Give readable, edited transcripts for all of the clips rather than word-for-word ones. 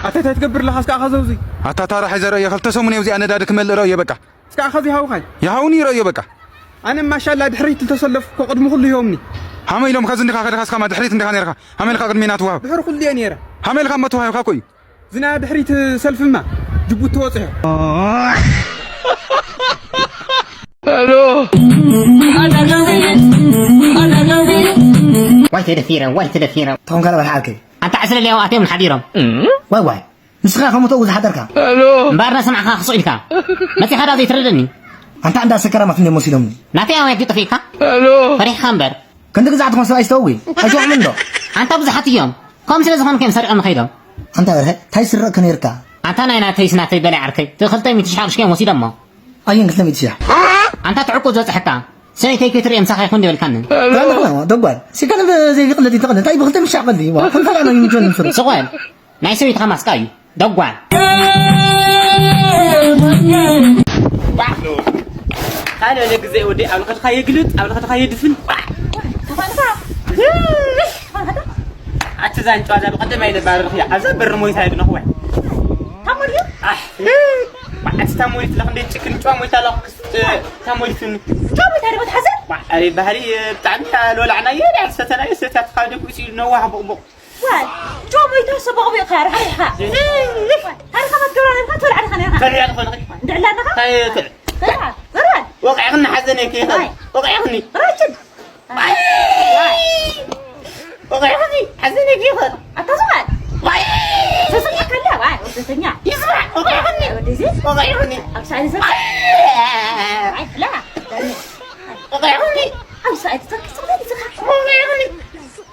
أتى تكبر لها سكاخ زوزي أتى ترى حزر يا خلت سموني وزي أنا دارك مل رأي بقى سكاخ زي هاوخاي يا هوني رأي بقى أنا ما شاء الله دحريت تصلف قدم كل يومني همي لهم خزن دخا خدخ ما دحريت دخا نيرخا همي لخا قدمينات وها دحر كل ينيرة همي لخا متوها كاكوي زنا دحريت سلف ما جبوت توصيه الو وايت دفيرة تون كلا بالحالك أنت عسل اللي وقتي من حديرهم واي نسخة خمو توز حضرك الو مبارنا سمعك خصوصك ما في هذا يتردني أنت عندها سكرة ما فيني مسلمني ناتي أوي جيت فيك الو فريق خمبر كنت قزعت خمسة يستوي أجوا منه أنت بزحت يوم كم سنة زمان كم سرق مخيدم أنت غيره تاي سر كنيركا أنت أنا تيسنا تبلع عركي تدخل تيمي تشحر شكيم وسيدم ما أين قلت لي تشيح أنت تعقد زوج حتى سنة تيكتري أمسح يكون دي بالكنن لا دبل سكان زي قلتي تقدر تاي بغلت مش عقلي وكنت أنا يمكن نفرق سؤال نايسوي يتخمس كاي دقوان أنا لك زي ودي أول خد خاي يقلد أول خد خاي يدفن أتزان شو هذا بقدم أيد بارخيا هذا برموي سايد نخوه تمولي أتستمولي تلاقي تكن شو موي تلاقي تمولي فين شو بتعرف تحزن؟ أري بهري بتاعنا لو العناية لا ستنا يستات خالد ويصير نواه بقبق وال شو موي تحسب بقبق خير هاي هاي خمس جرام ما تولع خلينا خلينا خلينا دعنا هاي طلع وقع غنى حزنك يا خالد وقع غني راشد وقع غني حزنك يا خالد أتصل تسمع كلام واي وتسمع يسمع وقع غني وديزي وقع غني أبصر يسمع لا وقع غني أبصر تسمع وقع غني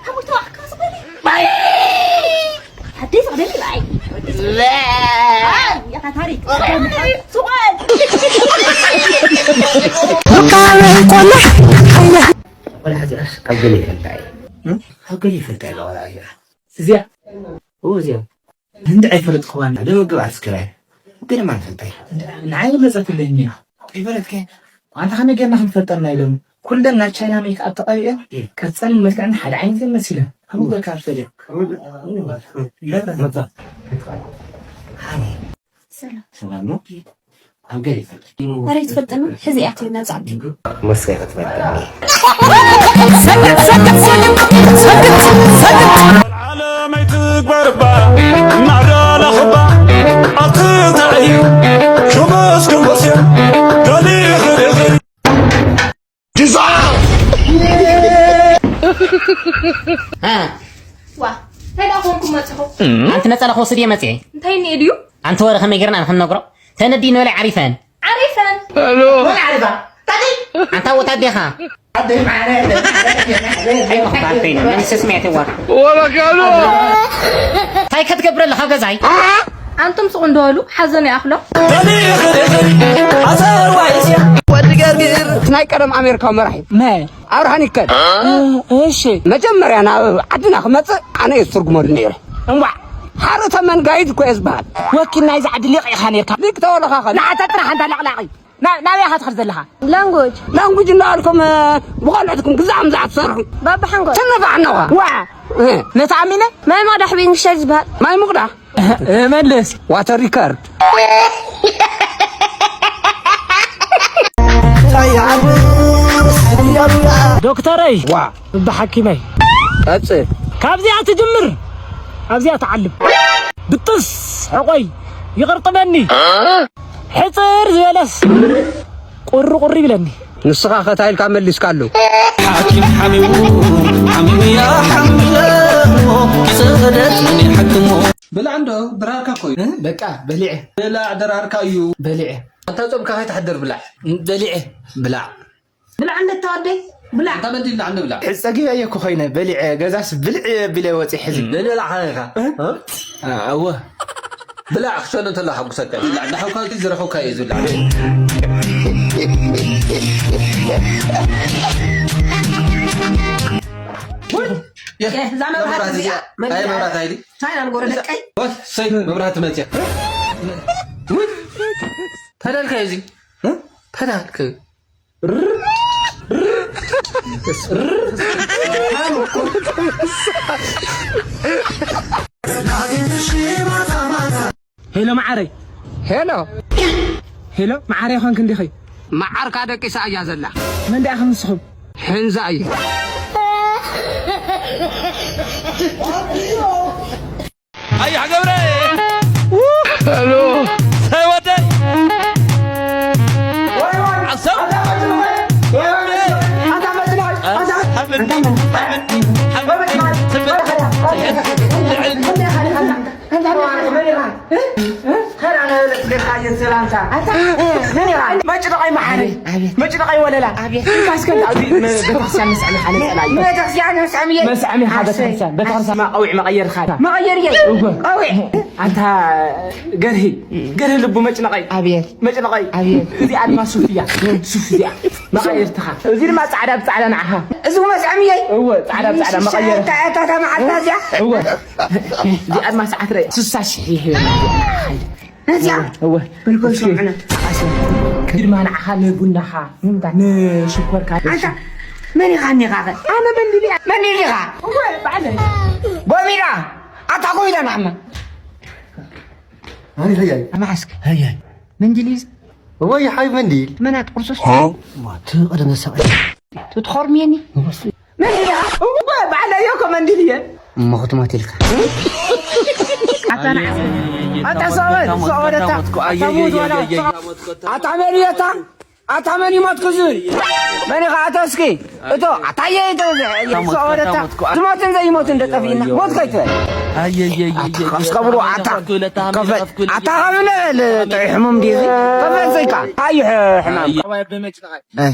هم توقع صغيري باي حديث غني باي لا يا كتاريك سؤال ولا حاجة قبلي فلتاي قبلي فلتاي ولا حاجة زيا هو زين عند عفرت خوان لو قبل عسكري قبل ما فلتاي نعاي مزات اللي يبرد كين أنت خلنا جينا نفطرنا لهم كلنا تشاينا ميك أب تقريبا كتسأل مثلا حد عين زي مثلا هم بقى عارفة ليه لا متى سلام قبلي فلتاي ريت فلتنا حزي أعطينا زعبي مسكة تفلتني العالم يتكبر با نعرى لخبا أطيطعي شو مسكن بصير دلي غري ها وا هذا أخوكم ما تحو أنت نسأل أخو سريع متى انتهيني إديو أنت ورا خمي قرنا نحن نقرأ تندين ولا عريفان عرفان ولا عرفان أنت وتديها أدي معنا أي مختار فين من سمعت ولا قالوا هاي كتقبر لها جزاي أنتم سقندولو حزني أخلق دلي غري عسر وعيسيا وتقرقر تناي كرم أمريكا مرحب ما أروح نكد إيش مجمر أنا عدنا خمسة أنا يسترقموا النير حارة من قايد كويس بعد وكنا إذا عدل لقي خانيك ديك تقول خاخ لا تطرح أنت لقلاقي لا يا حد خرج لها لانجوج لانجوج لكم بقولتكم قزام زعت صار بابا حنقول تنفع عنها وا نتعمينا ما ما دحبين شيء بها ما يمقدع ملس واتر ريكارد دكتوري وا بحكيمي أتصل كابزيها تجمر كابزيها تعلم بطس عقوي يغرطمني حصر زبلس قري بلني نسخة ختايل كامل لسكالو حاكم حميم يا حمله كسدت من يحكمه بلا عنده دراركا كوي بقى بليع بلا دراركا يو بليع أنت صوب كهاي تحضر بلا بليع بلا بلا عندك تودي بلا أنت من دين عنده بلا حسقي أيكو خينا بليع جزاس بليع بلا وتي حزب بلا حاجة أوه بلا عشان أنت لا حق سكر لا نحو كاي تزرخو كاي يزول عليه يا زعما مبرات أي مبرات هايدي ساينا نقول لك أي وات سيد مبرات ماتيا هذا الكايزي هذا الكاي لا هلو معري هلو معري خان كندي خي معار كادك إساء زلا من ده أخن صحب حنزاي هاي حقوري الو سوتي عصب ما تدقي معاني ما تدقي ولا لا كاسكن بتخسر مسعمي حالة سلاي ما تخسر مسعمي مسعمي حاجة بتخسر ما قوي ما غير خاطر ما غير قوي أنت قرهي لبو ما تنقي ما تنقي زي عاد ما صوفيا ما غير تخا زي ما تعرف معها زو مسعمي هو تعرف ما غير تا مع النازع هو زي عاد ما ساعات رأي سوساش هي نازع هو بالكل شو معنا كثير ما نعها نبونها نشكر كذا أنت ماني غني غاغي أنا ماني لي غا بعدين بوميرا أتقول أنا عم هاي أنا عسك هاي منديليز هو يا حي منديل منات قرصوص ما تقدر نسوي تدخل ميني منديلي بعدين يوكم منديلية ما خدمة تلك أنا عسك أنت صورتها أتعمليتها أتعملي ما تكذب ماني قاعدتسكي أنتو عطايا أنتو صورتها تموتن زي موتن دتفينا موت كيف خلاص قبلوا عطا عطا من الحموم دي كيف زيكا هاي حمام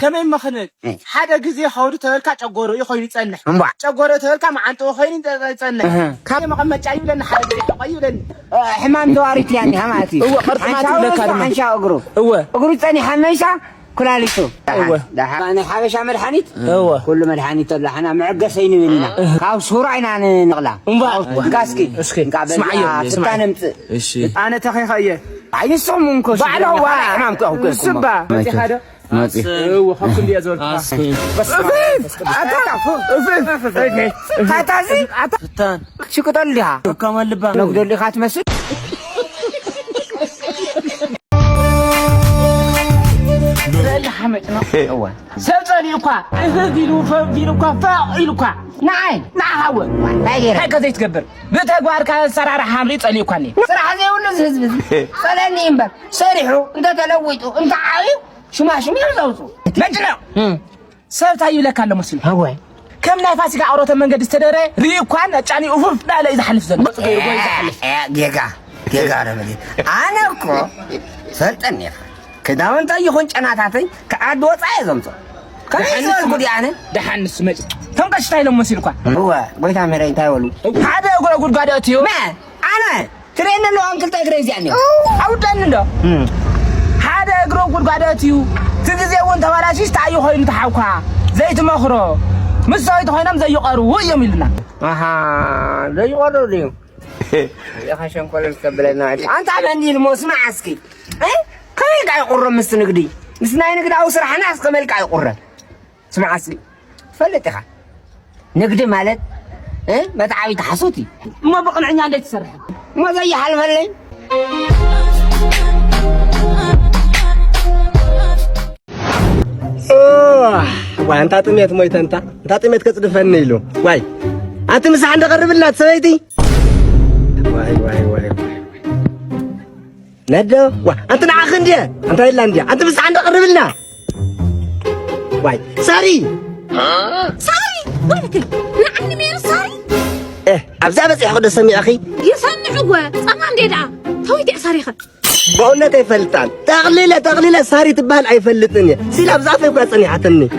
كمان ما خنت حدا جزي حاول تلك تجورو يخوي يتصنح تجورو تلك ما أنتو خاين يتصنح كم ما قمت جايب لنا حدا جايب لنا حمام دواريت يعني هماتي هو قرطمات لك عن شاء أقرو هو ثاني حميشة كلاليتو ايوه انا حاجه مدحانيت ايوه كل مدحانيت لحنا معقسين مننا كاو سورعنا نغلا كاسكي اسمعي اسمعي انا تخيخيه عين صمونكو بعد هو امامكم السبا هذا هو خمس اللي ازول بس هاتازي فتان شو قتل لها كمان لبا نقدر لي خاتمس حمد هو سلطانيوكا فيلوكا فاعلوكا نعم هو هيك زي تكبر بتغوار كان سرار حمري صليوكاني صراحه زي ولا حزب صلاني امبر سريحو انت تلويتو انت عايو شو يزوتو مجنو سلطايو لك على مسلم هو كم نفاسك عروت منقد استدره ريكوان اጫኒ ኡፍፍ لا يزحلف زنه ጌጋ ረመዲ አነኮ ሰልጠን ይፈ ከዳውን ታይሆን ጨናታተኝ ከአድ ወጻይ ዘምጾ ከሐንስ ጉዲያነ ደሐንስ መጭ ተንቀሽታይ ለምሲልኳ هو ጎይታ መረኝ ታይወሉ ሓደ ጎረጉድ ጋዳቲዮ አነ ትሬን ነው አንክል ታግሬዝ ያኔ አውጣን እንዶ ሓደ ጎረጉድ ጋዳቲዮ ትግዜውን ተባላሽሽ ታዩ ሆይን ተሐውካ ዘይት መኽሮ مسويت هاينام زي يقارو يميلنا زي يقارو ليو يا خشم كل الكبلنا انت عندي الموسم عسكي كيف قاعد يقرر مستنقدي مسناي نقد او سرحنا اسك ملك قاعد يقرر اسمع عسكي فلتها نقد مالت ما تعاوي تحسوتي ما بقنعني عندك تسرح ما زي حال ملي وانت طميت مويت انت طميت كتصدفني له واي انت مسح عند قربلات سويتي واي ندو انت نعخ اندي انت الا اندي انت مسح عند قربلنا واي ساري ولكن نعني مين ساري ابزا بس ياخذ سمي اخي يسمعوا صمان ديدا تويت ساريخه بقولنا يفلطان تغليله ساري تبال ايفلطني سيلا بزافه يقصني حتني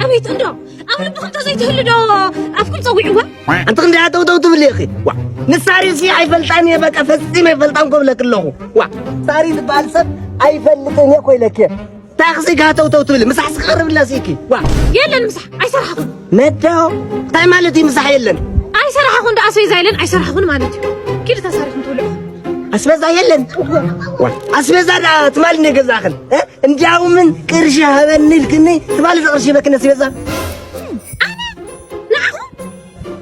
أبيت أندو أنا بخنت زيت هلدو أفكر صويعوا أنت كنت عتو تبلي أخي وا نساري سي أيفلطاني بقى فسي ما يفلطان قبل كله وا ساري تبالسب أيفلطني كوي لك تاخذي قاتو تبلي مسح قرب لا سيكي وا يلا نمسح أي صراحة متى تاي مالتي مسح يلن أي صراحة كنت أسوي زايلن أي صراحة كنت مالتي كده تصاريف نتولع أسبزا يلن وا أسبزا تمالني جزاخن እንዲያው ምን ቅርሽ ሀበንልክኒ ትባል ቅርሽ በክነ ሲበዛ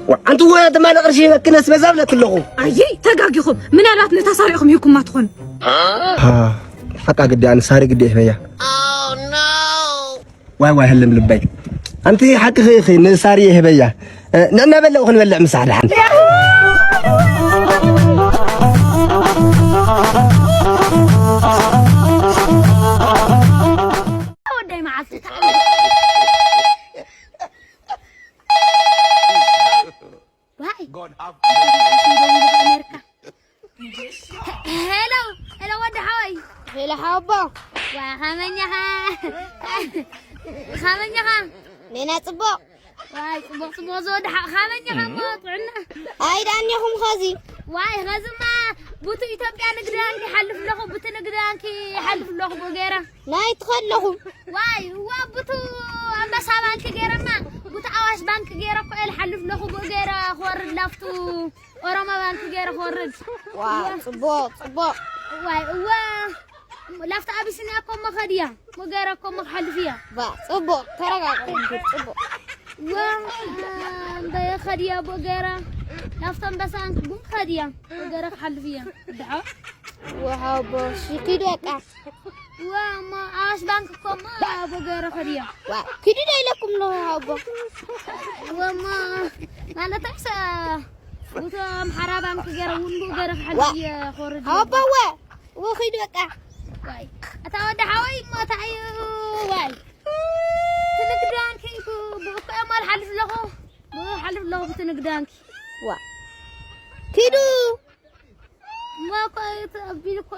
أنت وين تمال قرشي كناس بزاف لك اللغو أي تجاجيكم من الوقت نتصارعكم يكون ما تخون حقا قدي أنا ساري قدي هيا واي هلم لبي أنت حق خي نساري هبيا نحن بلغ نبلع مساعدة حن هلا ود حوي هلا حبا خامنيها لينا صبو واي صبو زود خامنيها ما طعنا اي دانيكم خزي واي غزما بوتو إثيوبيا نقدرانك حلف لكم بوتو نقدرانك حلف لكم وغيره لا يتخلهم واي هو بوتو أمبسا بانك غيره ما بوتو أواش بانك غيره كل حلف لكم وغيره خورد لافتو ورما بانك غيره خورد واي صبو واي هو لافت أبيسينياكم مخديا وغيركم مخلفيا با صبو ترى صبو ده خديا بغيره لافتن بس عنكم خديا وغيرك حلفيا دعاء وهابو شكيدك وما عاش بانكم بغيره خديا كيدي لكم لو هابو وما انا تحسى وتم حرابان كغيره ولو غيرك حلفيا خورد هابو وخيدك واي أتودع حوي ما تعيو واي تنقدان كيكو بقى ما الحلف له بتنقدان كي وا كيدو ما قايت أبي لكو